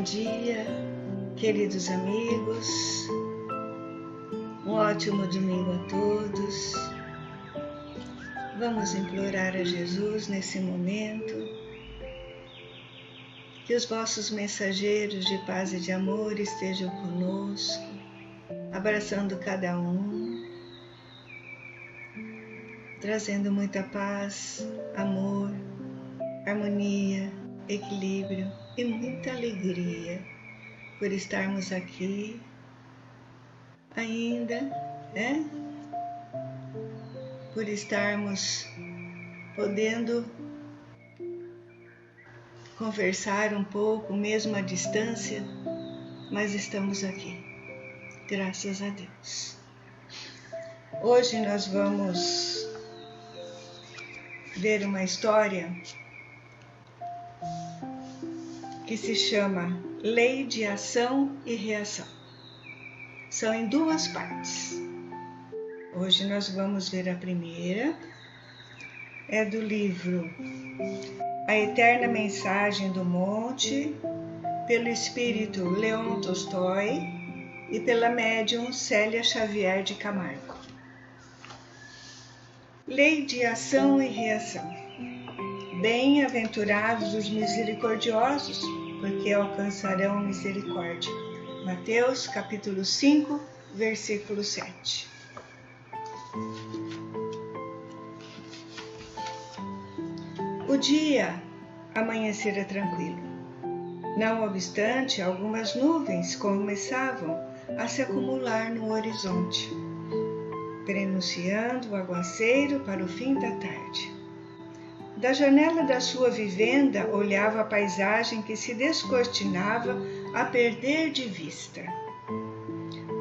Bom dia, queridos amigos, um ótimo domingo a todos. Vamos implorar a Jesus nesse momento que os vossos mensageiros de paz e de amor estejam conosco, abraçando cada um, trazendo muita paz, amor, harmonia, equilíbrio e muita alegria por estarmos aqui ainda, por estarmos podendo conversar um pouco, mesmo à distância, mas estamos aqui, graças a Deus. Hoje nós vamos ver uma história que se chama Lei de Ação e Reação. São em duas partes. Hoje nós vamos ver a primeira, é do livro A Eterna Mensagem do Monte, pelo espírito Leon Tolstói e pela médium Célia Xavier de Camargo. Lei de Ação e Reação. Bem-aventurados os misericordiosos, porque alcançarão misericórdia. Mateus, capítulo 5, versículo 7. O dia amanhecera tranquilo. Não obstante, algumas nuvens começavam a se acumular no horizonte, prenunciando o aguaceiro para o fim da tarde. Da janela da sua vivenda olhava a paisagem que se descortinava a perder de vista.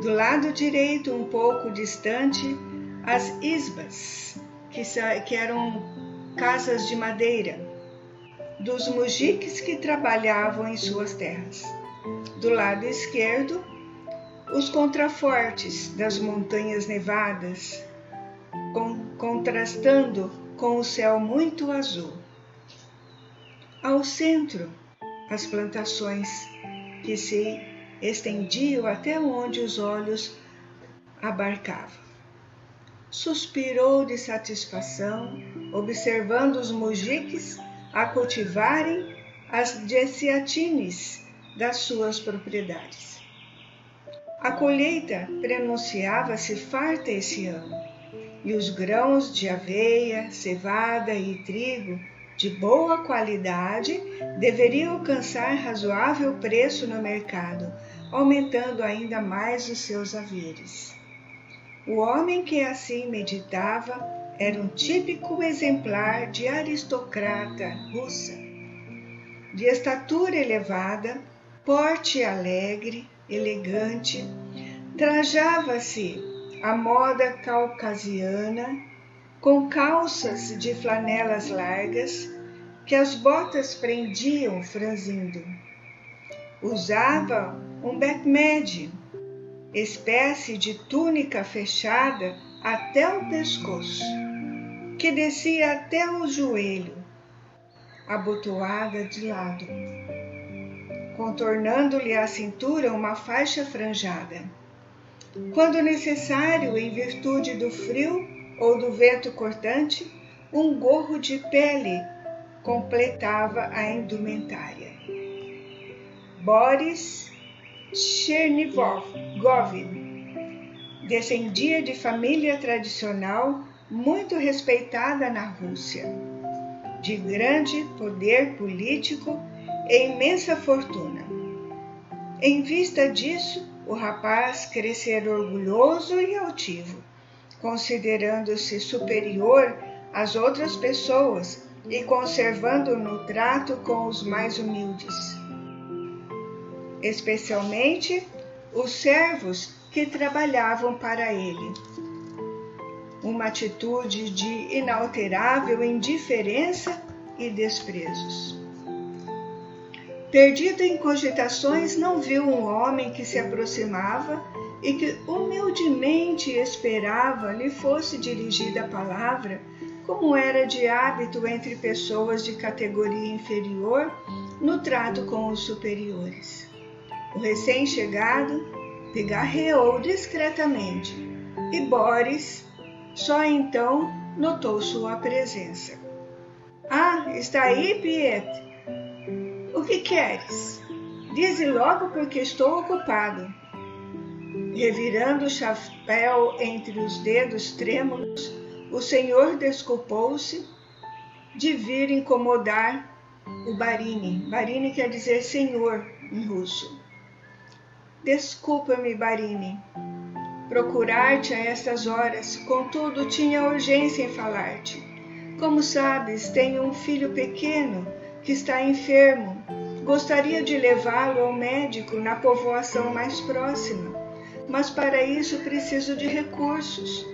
Do lado direito, um pouco distante, as isbas, que eram casas de madeira, dos mujiques que trabalhavam em suas terras. Do lado esquerdo, os contrafortes das montanhas nevadas, contrastando com o céu muito azul. Ao centro, as plantações que se estendiam até onde os olhos abarcavam. Suspirou de satisfação, observando os mujiques a cultivarem as desciatines das suas propriedades. A colheita prenunciava-se farta esse ano, e os grãos de aveia, cevada e trigo de boa qualidade deveriam alcançar razoável preço no mercado, aumentando ainda mais os seus haveres. O homem que assim meditava era um típico exemplar de aristocrata russa, de estatura elevada, porte alegre, elegante, trajava-se à moda caucasiana, com calças de flanelas largas, que as botas prendiam franzindo. Usava um bekmede, espécie de túnica fechada até o pescoço, que descia até o joelho, abotoada de lado, contornando-lhe a cintura uma faixa franjada. Quando necessário, em virtude do frio ou do vento cortante, um gorro de pele completava a indumentária. Boris Chernigov descendia de família tradicional muito respeitada na Rússia, de grande poder político e imensa fortuna. Em vista disso, o rapaz crescera orgulhoso e altivo, considerando-se superior às outras pessoas e conservando no trato com os mais humildes, especialmente os servos que trabalhavam para ele. Uma atitude de inalterável indiferença e desprezos. Perdido em cogitações, não viu um homem que se aproximava e que humildemente esperava lhe fosse dirigida a palavra, como era de hábito entre pessoas de categoria inferior no trato com os superiores. O recém-chegado pigarreou discretamente e Boris só então notou sua presença. Ah, está aí, Piet? O que queres? Dize logo porque estou ocupado. Revirando o chapéu entre os dedos trêmulos, o senhor desculpou-se de vir incomodar o Barini. Barini quer dizer senhor em russo. Desculpa-me, Barini. Procurar-te a estas horas, contudo tinha urgência em falar-te. Como sabes, tenho um filho pequeno que está enfermo. Gostaria de levá-lo ao médico na povoação mais próxima, mas para isso preciso de recursos.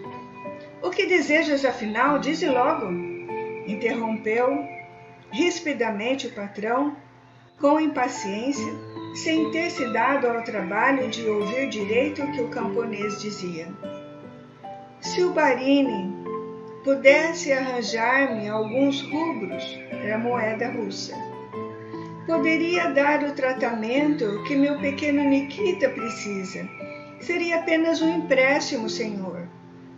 O que desejas, afinal? Dize logo, interrompeu rispidamente o patrão, com impaciência, sem ter se dado ao trabalho de ouvir direito o que o camponês dizia. Se o Barini pudesse arranjar-me alguns rublos, era moeda russa, poderia dar o tratamento que meu pequeno Nikita precisa. Seria apenas um empréstimo, senhor.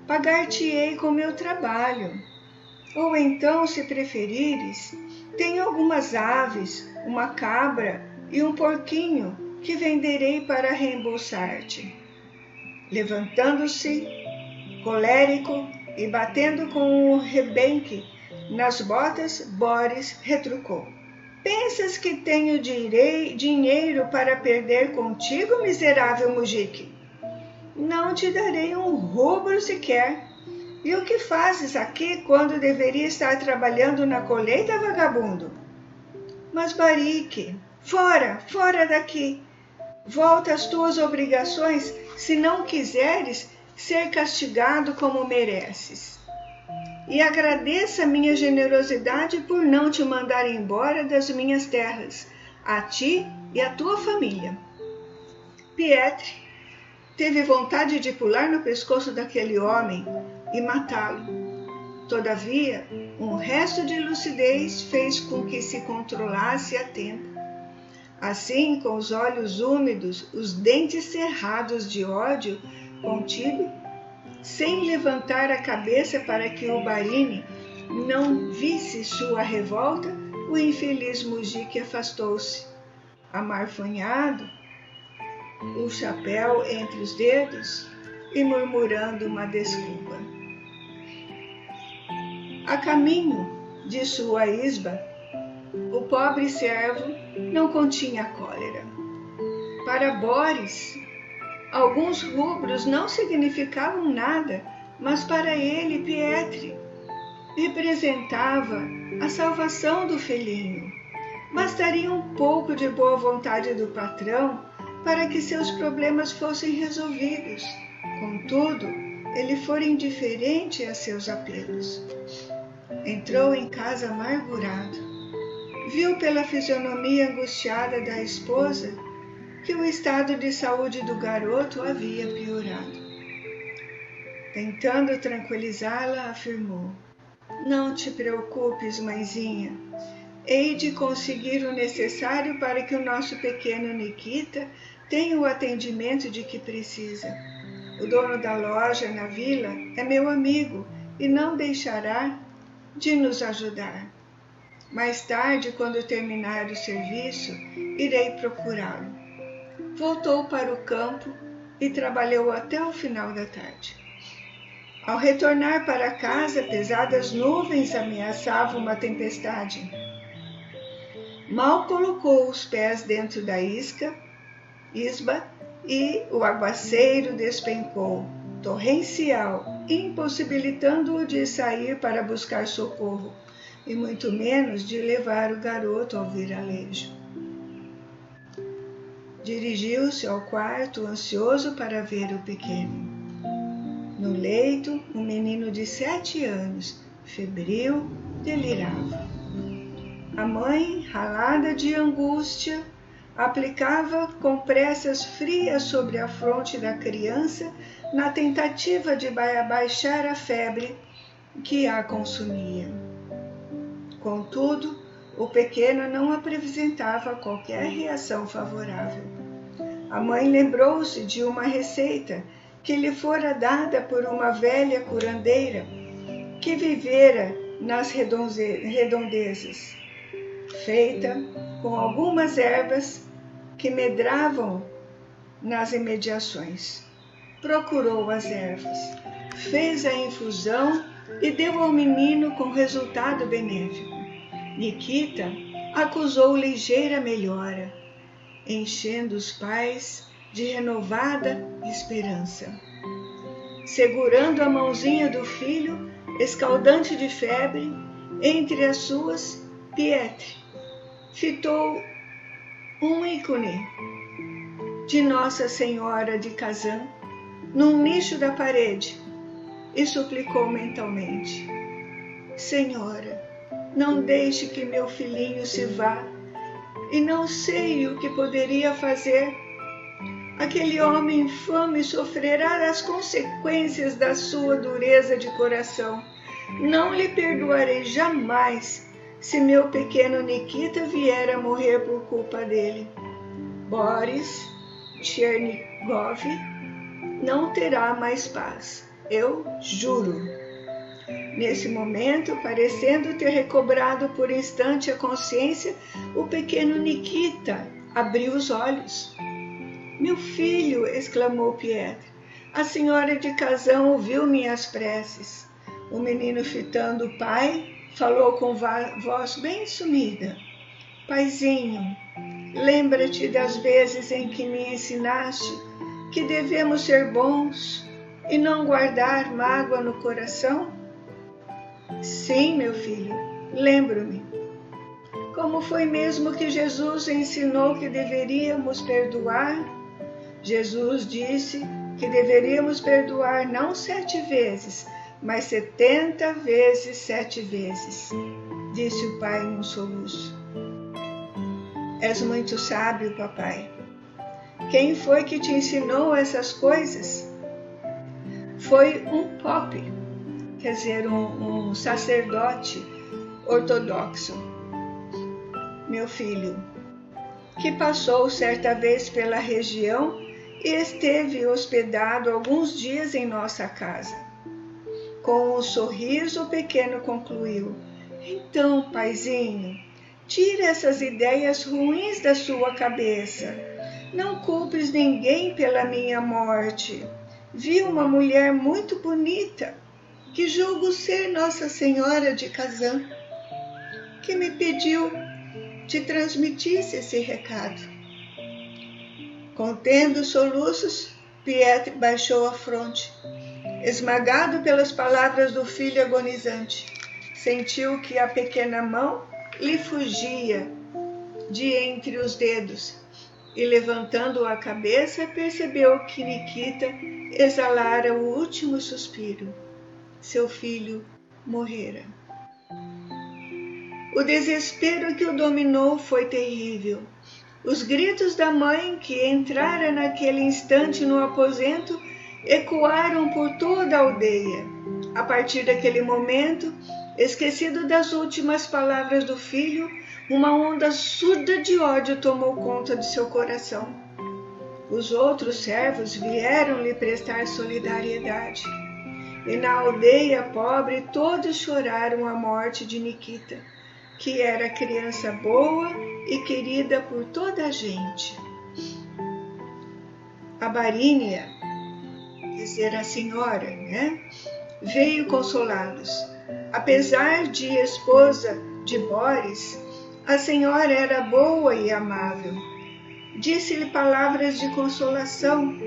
Pagar-te-ei com meu trabalho. Ou então, se preferires, tenho algumas aves, uma cabra e um porquinho que venderei para reembolsar-te. Levantando-se, colérico e batendo com o rebenque nas botas, Boris retrucou. Pensas que tenho dinheiro para perder contigo, miserável mujique? Não te darei um rubro sequer. E o que fazes aqui quando deveria estar trabalhando na colheita, vagabundo? Mas, Barique, fora daqui. Volta às tuas obrigações se não quiseres ser castigado como mereces. E agradeça minha generosidade por não te mandar embora das minhas terras, a ti e a tua família. Pietro teve vontade de pular no pescoço daquele homem e matá-lo. Todavia, um resto de lucidez fez com que se controlasse a tempo. Assim, com os olhos úmidos, os dentes cerrados de ódio contido, sem levantar a cabeça para que o Barini não visse sua revolta, o infeliz mujique afastou-se, amarfanhado, o chapéu entre os dedos e murmurando uma desculpa. A caminho de sua isba, o pobre servo não continha cólera. Para Boris, alguns rubros não significavam nada, mas para ele, Pietro, representava a salvação do filhinho. Bastaria um pouco de boa vontade do patrão para que seus problemas fossem resolvidos. Contudo, ele fora indiferente a seus apelos. Entrou em casa amargurado. Viu pela fisionomia angustiada da esposa que o estado de saúde do garoto havia piorado. Tentando tranquilizá-la, afirmou: Não te preocupes, mãezinha. Hei de conseguir o necessário para que o nosso pequeno Nikita tenha o atendimento de que precisa. O dono da loja na vila é meu amigo e não deixará de nos ajudar. Mais tarde, quando terminar o serviço, irei procurá-lo. Voltou para o campo e trabalhou até o final da tarde. Ao retornar para casa, pesadas nuvens ameaçavam uma tempestade. Mal colocou os pés dentro da isba e o aguaceiro despencou, torrencial, impossibilitando-o de sair para buscar socorro, e muito menos de levar o garoto ao vilarejo. Dirigiu-se ao quarto, ansioso para ver o pequeno. No leito, um menino de 7 anos, febril, delirava. A mãe, ralada de angústia, aplicava compressas frias sobre a fronte da criança na tentativa de abaixar a febre que a consumia. Contudo, o pequeno não apresentava qualquer reação favorável. A mãe lembrou-se de uma receita que lhe fora dada por uma velha curandeira que vivera nas redondezas, feita com algumas ervas que medravam nas imediações. Procurou as ervas, fez a infusão e deu ao menino com resultado benéfico. Nikita acusou ligeira melhora, enchendo os pais de renovada esperança. Segurando a mãozinha do filho, escaldante de febre, entre as suas, Pietro fitou um ícone de Nossa Senhora de Kazan num nicho da parede e suplicou mentalmente: Senhora, não deixe que meu filhinho se vá, e não sei o que poderia fazer. Aquele homem infame sofrerá as consequências da sua dureza de coração. Não lhe perdoarei jamais se meu pequeno Nikita vier a morrer por culpa dele. Boris Chernigov não terá mais paz, eu juro. Nesse momento, parecendo ter recobrado por instante a consciência, o pequeno Nikita abriu os olhos. Meu filho, exclamou Pietro, a senhora de Kazan ouviu minhas preces. O menino, fitando o pai, falou com voz bem sumida: Paizinho, lembra-te das vezes em que me ensinaste que devemos ser bons e não guardar mágoa no coração? Sim, meu filho, lembro-me. Como foi mesmo que Jesus ensinou que deveríamos perdoar? Jesus disse que deveríamos perdoar não 7 vezes, mas 70 vezes 7 vezes, disse o pai em um soluço. És muito sábio, papai. Quem foi que te ensinou essas coisas? Foi um pope, quer dizer, um sacerdote ortodoxo. Meu filho, que passou certa vez pela região e esteve hospedado alguns dias em nossa casa. Com um sorriso, o pequeno concluiu: Então, paizinho, tira essas ideias ruins da sua cabeça. Não culpes ninguém pela minha morte. Vi uma mulher muito bonita, que julgo ser Nossa Senhora de Kazan, que me pediu te transmitisse esse recado. Contendo soluços, Pietro baixou a fronte. Esmagado pelas palavras do filho agonizante, sentiu que a pequena mão lhe fugia de entre os dedos e, levantando a cabeça, percebeu que Nikita exalara o último suspiro. Seu filho morrera. O desespero que o dominou foi terrível. Os gritos da mãe, que entrara naquele instante no aposento, ecoaram por toda a aldeia. A partir daquele momento, esquecido das últimas palavras do filho, uma onda surda de ódio tomou conta de seu coração. Os outros servos vieram lhe prestar solidariedade. E na aldeia pobre todos choraram a morte de Nikita, que era criança boa e querida por toda a gente. A Barínia, quer dizer, a senhora, veio consolá-los. Apesar de esposa de Boris, a senhora era boa e amável. Disse-lhe palavras de consolação,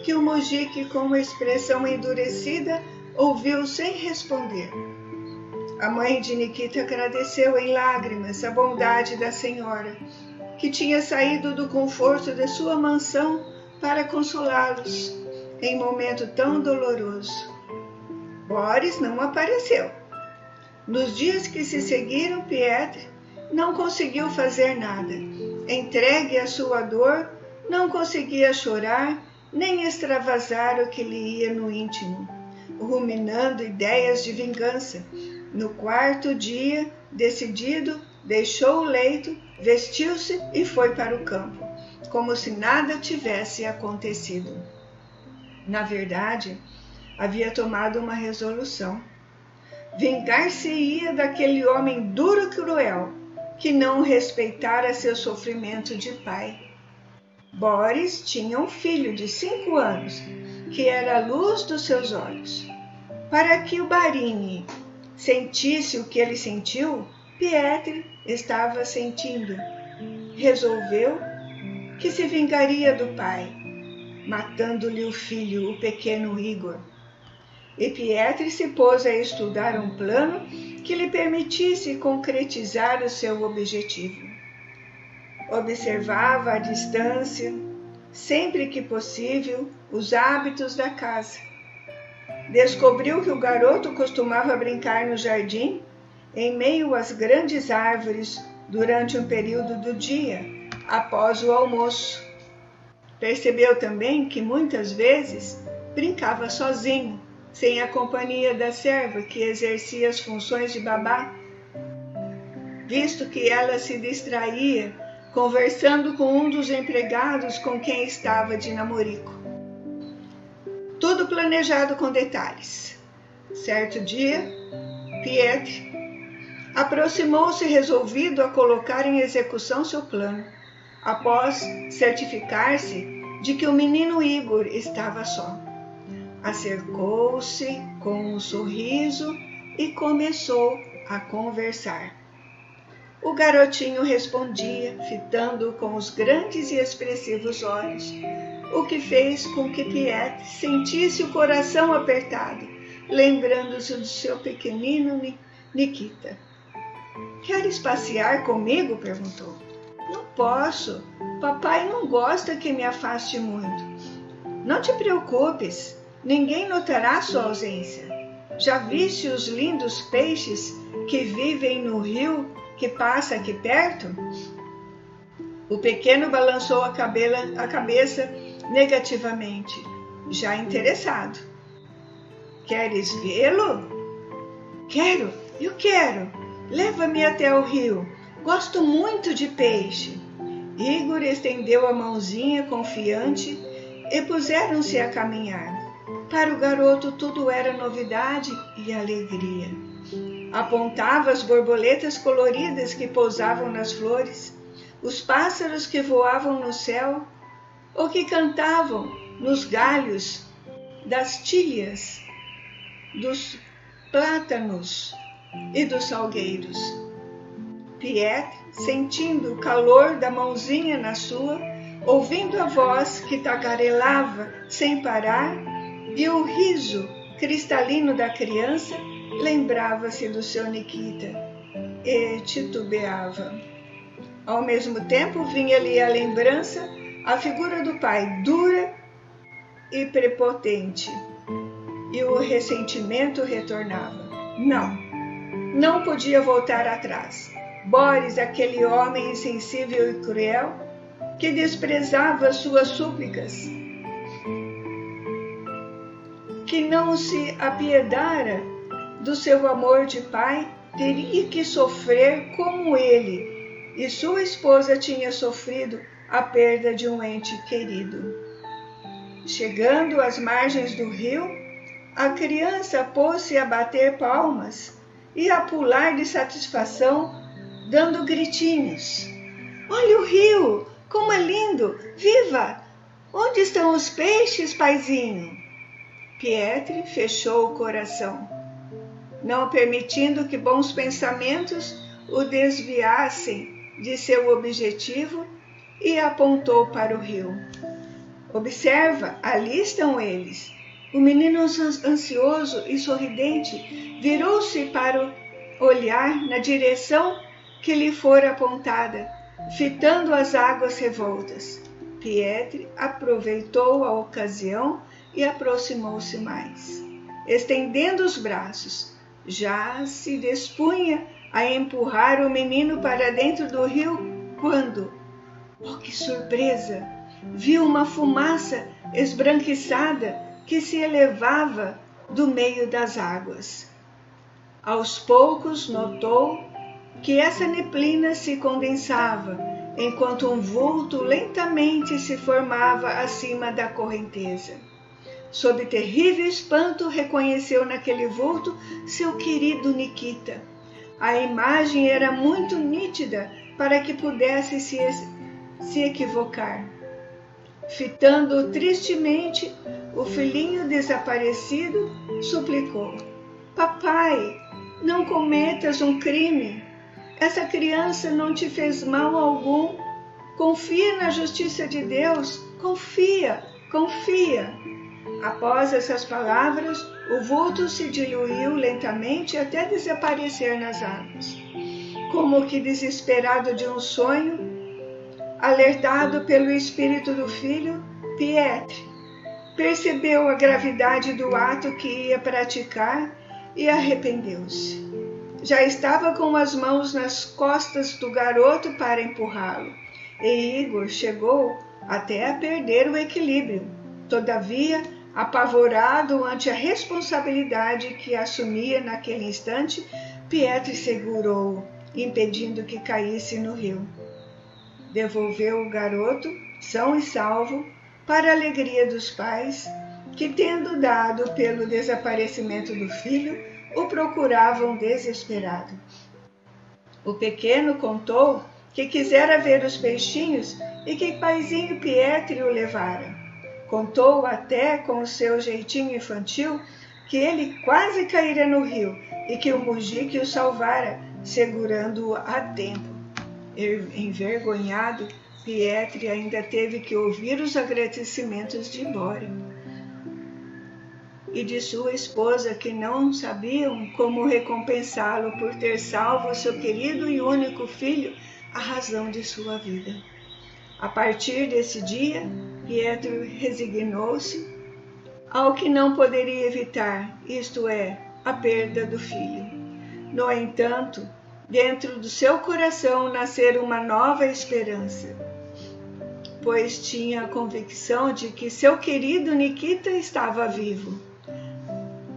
que o mojique, com uma expressão endurecida, ouviu sem responder. A mãe de Nikita agradeceu em lágrimas a bondade da senhora, que tinha saído do conforto da sua mansão para consolá-los em momento tão doloroso. Boris não apareceu. Nos dias que se seguiram, Pietro não conseguiu fazer nada. Entregue à sua dor, não conseguia chorar, nem extravasar o que lhe ia no íntimo, ruminando ideias de vingança. No 4º dia, decidido, deixou o leito, vestiu-se e foi para o campo. como se nada tivesse acontecido. Na verdade, havia tomado uma resolução. Vingar-se-ia daquele homem duro e cruel, que não respeitara seu sofrimento de pai. Boris tinha um filho de 5 anos, que era a luz dos seus olhos. Para que o Barini sentisse o que ele sentiu, Pietro estava sentindo. Resolveu que se vingaria do pai, matando-lhe o filho, o pequeno Igor. E Pietro se pôs a estudar um plano que lhe permitisse concretizar o seu objetivo. Observava à distância, sempre que possível, os hábitos da casa. Descobriu que o garoto costumava brincar no jardim, em meio às grandes árvores, durante um período do dia, após o almoço. Percebeu também que muitas vezes brincava sozinho, sem a companhia da serva que exercia as funções de babá, visto que ela se distraía conversando com um dos empregados com quem estava de namorico. Tudo planejado com detalhes. Certo dia, Pietro aproximou-se resolvido a colocar em execução seu plano, após certificar-se de que o menino Igor estava só. Acercou-se com um sorriso e começou a conversar. O garotinho respondia, fitando-o com os grandes e expressivos olhos, o que fez com que Pietro sentisse o coração apertado, lembrando-se do seu pequenino Nikita. "Queres passear comigo?" perguntou. "Não posso. Papai não gosta que me afaste muito." "Não te preocupes. Ninguém notará sua ausência. Já viste os lindos peixes que vivem no rio que passa aqui perto?" O pequeno balançou a cabeça negativamente, já interessado. "Queres vê-lo?" "Quero, eu quero. Leva-me até o rio. Gosto muito de peixe." Igor estendeu a mãozinha confiante e puseram-se a caminhar. Para o garoto tudo era novidade e alegria. Apontava as borboletas coloridas que pousavam nas flores, os pássaros que voavam no céu ou que cantavam nos galhos das tílias, dos plátanos e dos salgueiros. Pietro, sentindo o calor da mãozinha na sua, ouvindo a voz que tagarelava sem parar e o riso cristalino da criança, lembrava-se do seu Nikita e titubeava. Ao mesmo tempo vinha-lhe à lembrança a figura do pai, dura e prepotente, e o ressentimento retornava. Não podia voltar atrás. Boris, aquele homem insensível e cruel, que desprezava suas súplicas, que não se apiedara do seu amor de pai, teria que sofrer como ele e sua esposa tinha sofrido a perda de um ente querido. Chegando às margens do rio, a criança pôs-se a bater palmas e a pular de satisfação, dando gritinhos. "Olha o rio! Como é lindo! Viva! Onde estão os peixes, paizinho?" Pietro fechou o coração, não permitindo que bons pensamentos o desviassem de seu objetivo, e apontou para o rio. "Observa, ali estão eles." O menino ansioso e sorridente virou-se para olhar na direção que lhe fora apontada, fitando as águas revoltas. Pietro aproveitou a ocasião e aproximou-se mais. Estendendo os braços, já se dispunha a empurrar o menino para dentro do rio quando, oh, que surpresa! Viu uma fumaça esbranquiçada que se elevava do meio das águas. Aos poucos notou que essa neblina se condensava enquanto um vulto lentamente se formava acima da correnteza. Sob terrível espanto, reconheceu naquele vulto seu querido Nikita. A imagem era muito nítida para que pudesse se equivocar. Fitando-o tristemente, o filhinho desaparecido suplicou: Papai, não cometas um crime. Essa criança não te fez mal algum. Confia na justiça de Deus. Confia, confia. Após essas palavras, o vulto se diluiu lentamente até desaparecer nas águas. Como que desesperado de um sonho, alertado pelo espírito do filho, Pietro percebeu a gravidade do ato que ia praticar e arrependeu-se. Já estava com as mãos nas costas do garoto para empurrá-lo, e Igor chegou até a perder o equilíbrio. Todavia, apavorado ante a responsabilidade que assumia naquele instante, Pietro segurou-o, impedindo que caísse no rio. Devolveu o garoto, são e salvo, para a alegria dos pais, que, tendo dado pelo desaparecimento do filho, o procuravam desesperado. O pequeno contou que quisera ver os peixinhos e que paizinho Pietro o levara. Contou até com o seu jeitinho infantil que ele quase caíra no rio e que o Mujique o salvara, segurando-o a tempo. Envergonhado, Pietro ainda teve que ouvir os agradecimentos de Bório e de sua esposa, que não sabiam como recompensá-lo por ter salvo seu querido e único filho, a razão de sua vida. A partir desse dia, Pietro resignou-se ao que não poderia evitar, isto é, a perda do filho. No entanto, dentro do seu coração nascera uma nova esperança, pois tinha a convicção de que seu querido Nikita estava vivo.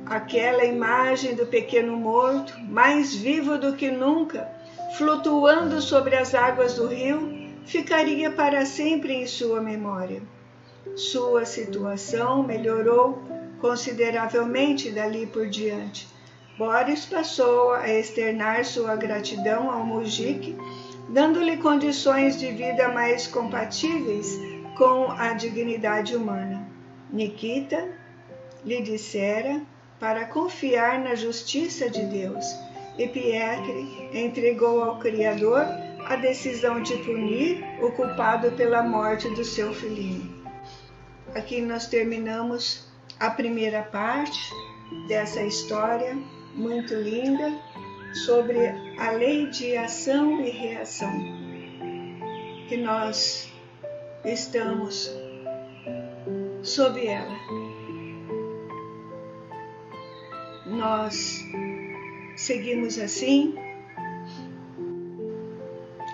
Aquela imagem do pequeno morto, mais vivo do que nunca, flutuando sobre as águas do rio, ficaria para sempre em sua memória. Sua situação melhorou consideravelmente dali por diante. Boris passou a externar sua gratidão ao Mujique, dando-lhe condições de vida mais compatíveis com a dignidade humana. Nikita lhe dissera para confiar na justiça de Deus, e Pietro entregou ao Criador a decisão de punir o culpado pela morte do seu filhinho. Aqui nós terminamos a primeira parte dessa história muito linda sobre a lei de ação e reação, que nós estamos sob ela. Nós seguimos assim,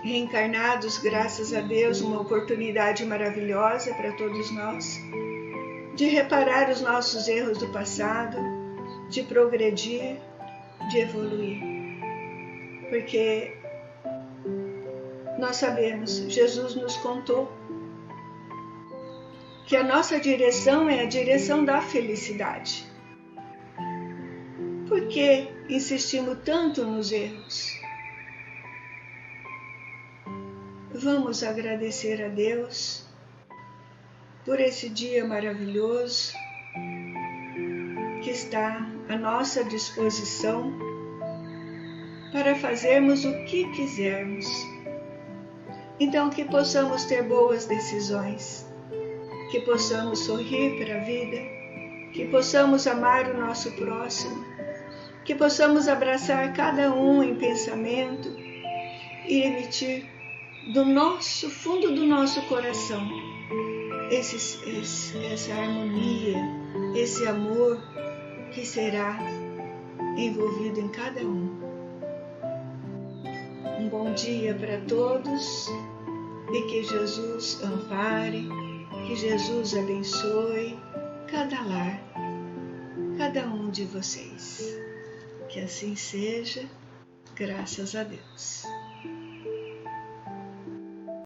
reencarnados, graças a Deus, uma oportunidade maravilhosa para todos nós, de reparar os nossos erros do passado, de progredir, de evoluir. Porque nós sabemos, Jesus nos contou que a nossa direção é a direção da felicidade. Por que insistimos tanto nos erros? Vamos agradecer a Deus por esse dia maravilhoso que está à nossa disposição para fazermos o que quisermos. Então, que possamos ter boas decisões, que possamos sorrir para a vida, que possamos amar o nosso próximo, que possamos abraçar cada um em pensamento e emitir do fundo do nosso coração essa harmonia, esse amor que será envolvido em cada um. Um bom dia para todos e que Jesus ampare, que Jesus abençoe cada lar, cada um de vocês. Que assim seja, graças a Deus.